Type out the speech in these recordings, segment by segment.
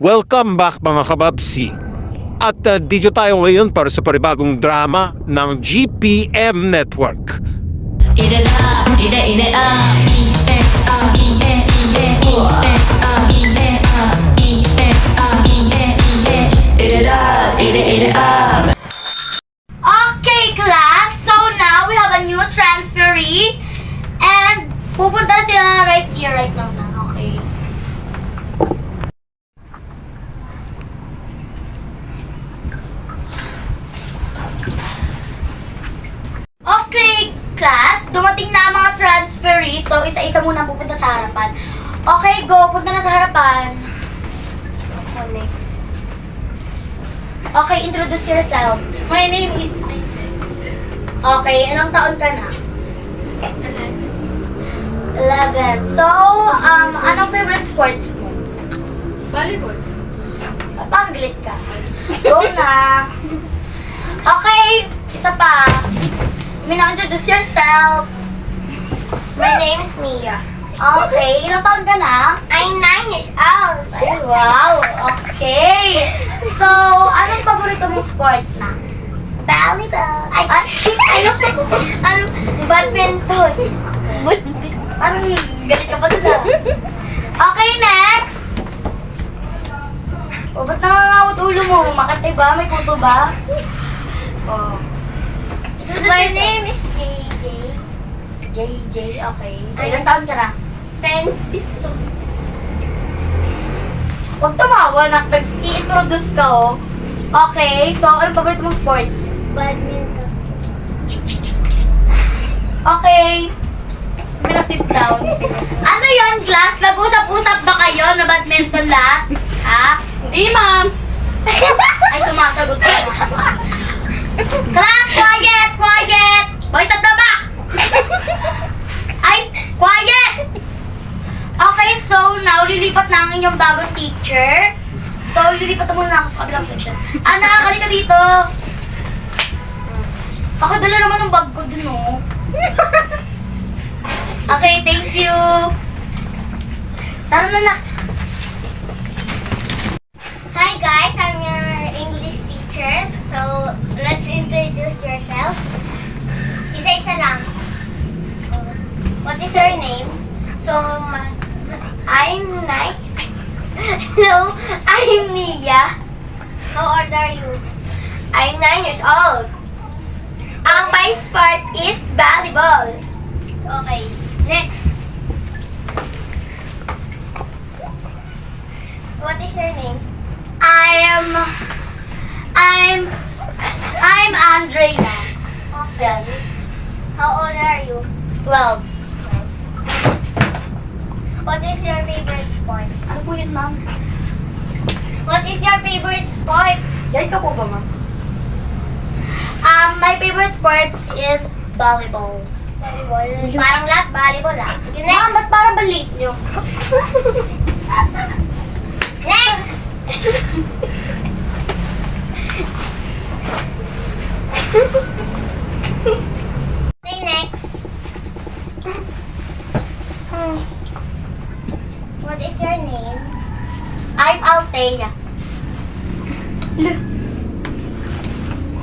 Welcome back mga kababsi. At dito tayo ngayon para sa panibagong drama ng GPM Network. Okay, class. So now we have a new transferee. And pupunta sila right here, right now. Okay. Okay, class. Dumating na ang mga transferees. So, isa-isa muna pupunta sa harapan. Okay, go. Punta na sa harapan. Ako next. Okay, introduce yourself. My name is Princess. Okay, anong taon ka na? 11. So, anong favorite sports mo? Volleyball. Panglit ka. Go na. Okay, isa pa. Introduce yourself. My name is Mia. Okay, ilang taon ka na? I'm 9 years old. Ay, wow. Okay. So, anong paborito mong sports na? Volleyball. Ano? Badminton. Parang galit ka pa doon ah. Okay, next. O, ba't nangangawat ulo mo? Makatay ba? May puto ba? Oh. My name is JJ. JJ, okay. So, ilang taon ka na? 10 years old. Huwag tumawa, nag-i-introduce ka, oh. Okay, so anong paborito mong sports? Badminton. Okay. Bila sit down. Ano yon, class? Nag-usap-usap ba kayo na badminton lahat? Ha? Hindi, ma'am. Ay, sumasagot ka na. Class, quiet! Quiet! Boys at the back! Ay, quiet! Okay, so now, lilipat na ang inyong bagong teacher. So, lilipat na muna ako sa kabilang section. Anak, halika dito. Pakadala naman ang bag ko dun, oh. Okay, thank you. Tara na. Hi guys, I'm your English teacher. So, let's introduce yourself. Isa-isa lang. What is your name? So, I'm Nike. So, I'm Mia. How old are you? I'm 9 years old. Ang my sport is volleyball. Okay, next. What is your name? I'm Andrea. Okay. How old are you? 12. What is your favorite sport? Ano po yun, ma'am? What is your favorite sport? Yan ka po ba, ma'am? My favorite sports is volleyball. Volleyball. Parang lahat volleyball ah. Sige, Ma'am, next. ba't parang balit nyo? Next! Okay, next. What is your name? I'm Althea.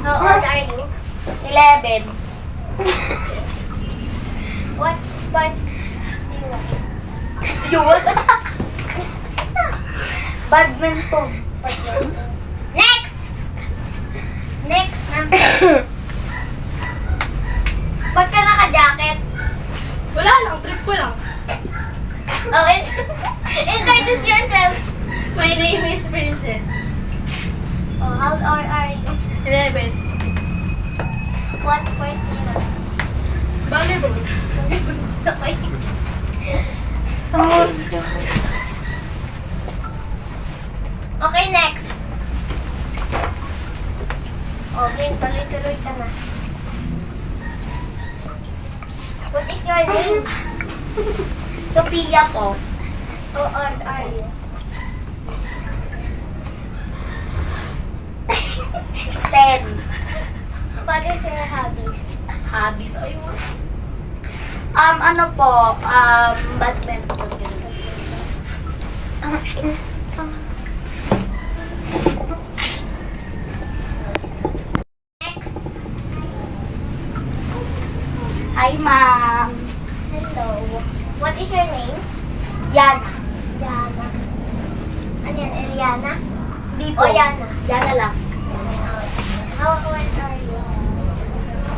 How old are you? 11. What sports do you like? Yun? Badminton. Next! Next na. Ba't ka naka-jacket? Wala lang, trip ko lang. Oh, introduce yourself. My name is Princess. Oh, how old are you? 11. What sport do you like? Volleyball. Okay. Okay, next. Okay, tuloy-tuloy ka na. What is your name? Sophia po. How old are you? 10. What is your hobbies? Hobbies. Ayun. Ano po, badminton. Ano yan, Eliana? Hindi O, Yana. Yana lang. How old are you?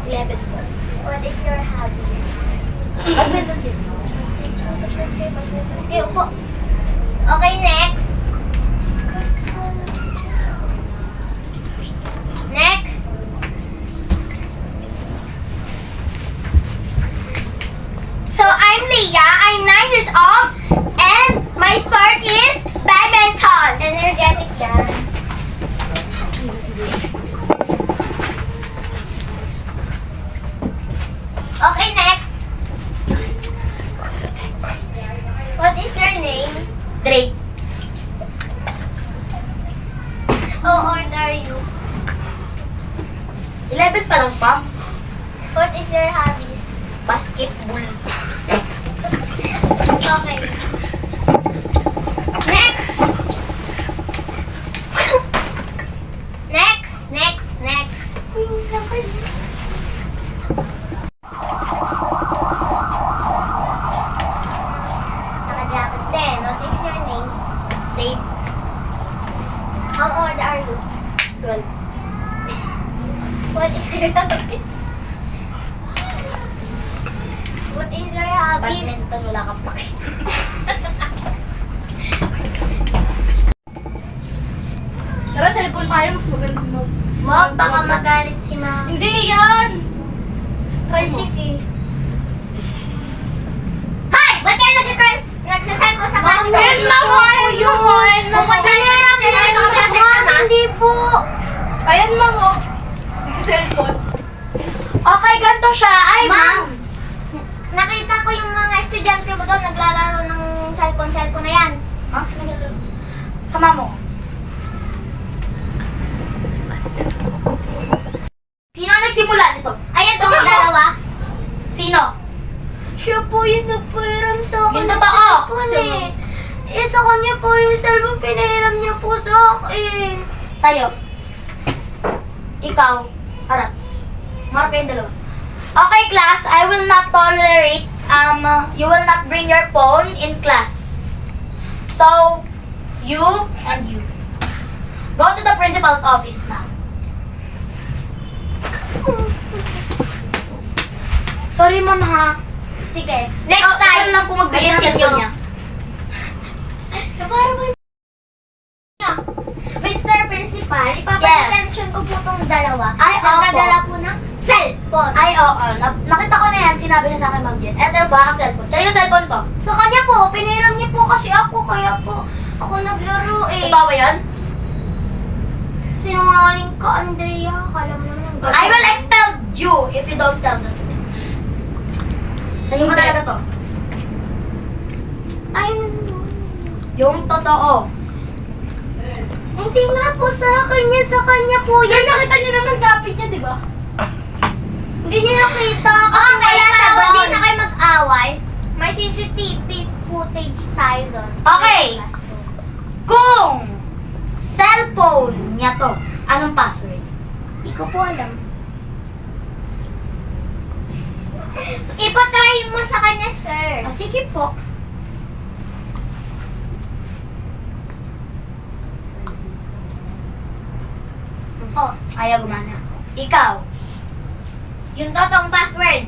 11 po. What is your hobbies? Badminton din. Sige, upo. Okay, next. Next. So, I'm Leah. I'm 9 years old. And my sport is badminton. Energetic yan. Okay, next. What is your name? Drake. How old are you? 11 pa lang, Pam. What is your hobbies? Basketball. Okay. Next. Next. Naka-jacket din. What is your name? Dave. How old are you? 12. What is your hobbies? What is your hobbies? Badminton, wala kang paki. Tara, cellphone tayo. Mas maganda mo. Wag, baka magalit si mama. Hindi yan! Try mo. Sige. Hi! Ba't kayo nagsasend ko sa klase? Ayun lang mo! Ayun mo! Ayun lang mo! Pupunta na lang sila sa kabila section, ha? Hindi po. Ayan lang mo! Nagsi-cellphone. Okay, ganito siya. Ay, Ma'am, nakita ko yung mga estudyante mo doon naglalaro ng cellphone na yan. Ha? Sama mo. Sino ang nagsimula nito? Ayan to, ang dalawa. Sino? Siya po yung nagpahiram sa akin. Yung ng totoo. cellphone eh. Eh, sa kanya po yung cellphone, pinahiram niya po sa akin. Tayo. Ikaw. Harap. Marap kayong dalawa. Okay, class. I will not tolerate, you will not bring your phone in class. So, you and you. Go to the principal's office now. Sorry, ma'am, ha? Sige. Next Ikaw time. lang po magbigay ng Ayusin cellphone niyo. niya. Mr. Principal, ipapatensyon ko po itong dalawa. Ay, opo. Nagdadala po ng cellphone. Ay, oo. Nakita ko na yan. Sinabi niya sa akin, Ma'am Jen. Eto ba ang cellphone? Saan yung cellphone ko? Sa kanya po, piniram niya po kasi ako, kaya po ako naglaro eh. Totoo ba yan? Sinungaling ka, Andrea. Kala mo naman ang I will expel you if you don't tell the truth. Sa'yo mo talaga to? Ay, Yung totoo. hindi nga po sa akin yan. Sa kanya po Sir, yan. nakita niyo naman kapit niya, di ba? Hindi niya nakita. Kasi kaya para hindi na kayo mag-away, may CCTV footage tayo doon. Okay. Kung cellphone niya to, anong password? Hindi ko po alam. Ipatry mo sa kanya, sir. O, sige po. Oh, Ayaw gumana. Ikaw. yung totoong password.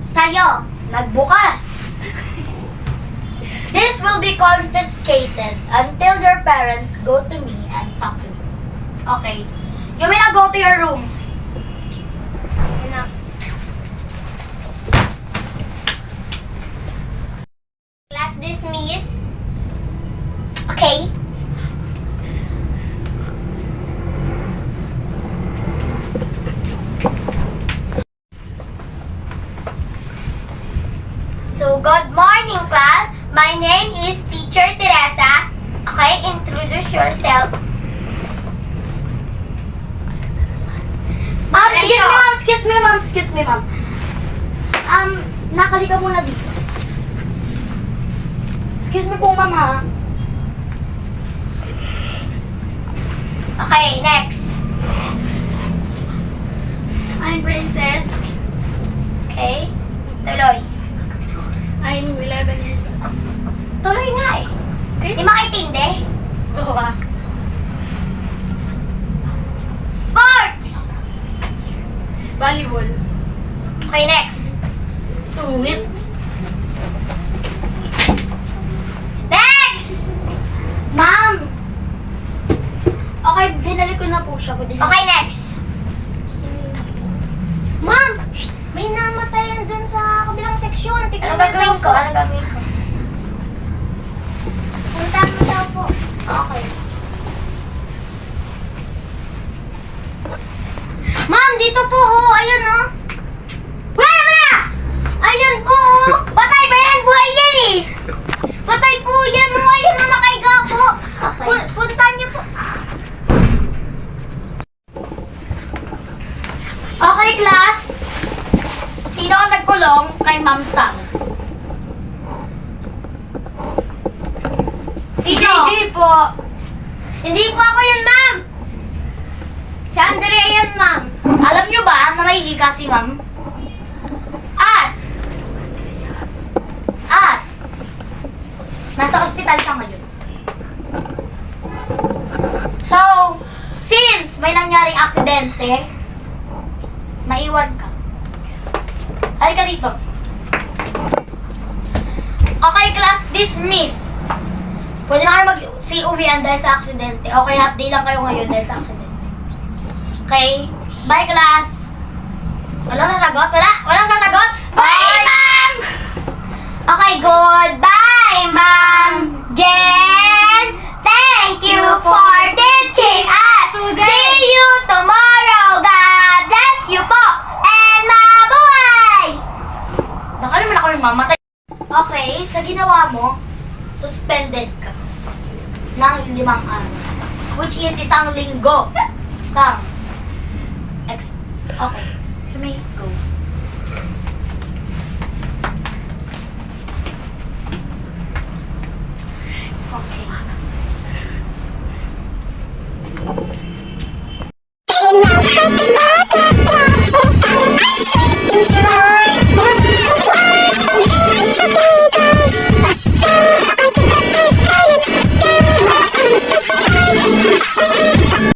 Sa'yo. Nagbukas. This will be confiscated until your parents go to me and talk to me. Okay. You may now go to your rooms. Ano? Class dismiss. Okay? So, good morning, class. My name is Teacher Teresa. Okay, introduce yourself. Excuse me, ma'am. Nakali ka muna dito. Excuse me po, ma'am, ha? Okay, next. I'm Princess. Okay? Tuloy. I'm 11 years old. Tuloy nga eh. Okay? Di makaintindi? Oo ah. Sports! Volleyball. Okay, next. Sungit. Next! Ma'am! Okay, binalik ko na po siya. Okay, next. Ma'am! May namatayan dun sa kabilang seksyon. Tignan Anong gagawin ko? Anong gagawin ko? Punta mo daw po. Okay. Ma'am, dito po oh. Ayun oh. Wala na! Ayun po oh. Patay ba yan? Buhay yan eh! Patay po yan oh. Ayun oh, nakaiga po. Okay. Punta niyo po. Okay, class. Sino ang nagkulong kay Ma'am Sam? Sino? JJ po. Hindi po ako yun, ma'am. Si Andrea yun, ma'am. Alam nyo ba na may hika si Ma'am? At nasa ospital siya ngayon. So, since may nangyaring aksidente, maiwan ka. Halika dito. Okay, class, dismiss. Pwede na kayo mag-uwian dahil sa aksidente. Okay, half day lang kayo ngayon dahil sa aksidente. Okay? Bye, class! Walang sasagot? Walang sasagot? Bye, ma'am! Okay, goodbye, Ma'am Jen. Thank you for teaching us. See you tomorrow. God bless you po. And mabuhay! Baka naman ako yung mamatay. Okay, sa ginawa mo, suspended ka ng 5 araw. Which is isang linggo. Kang. Okay. You may go. Okay.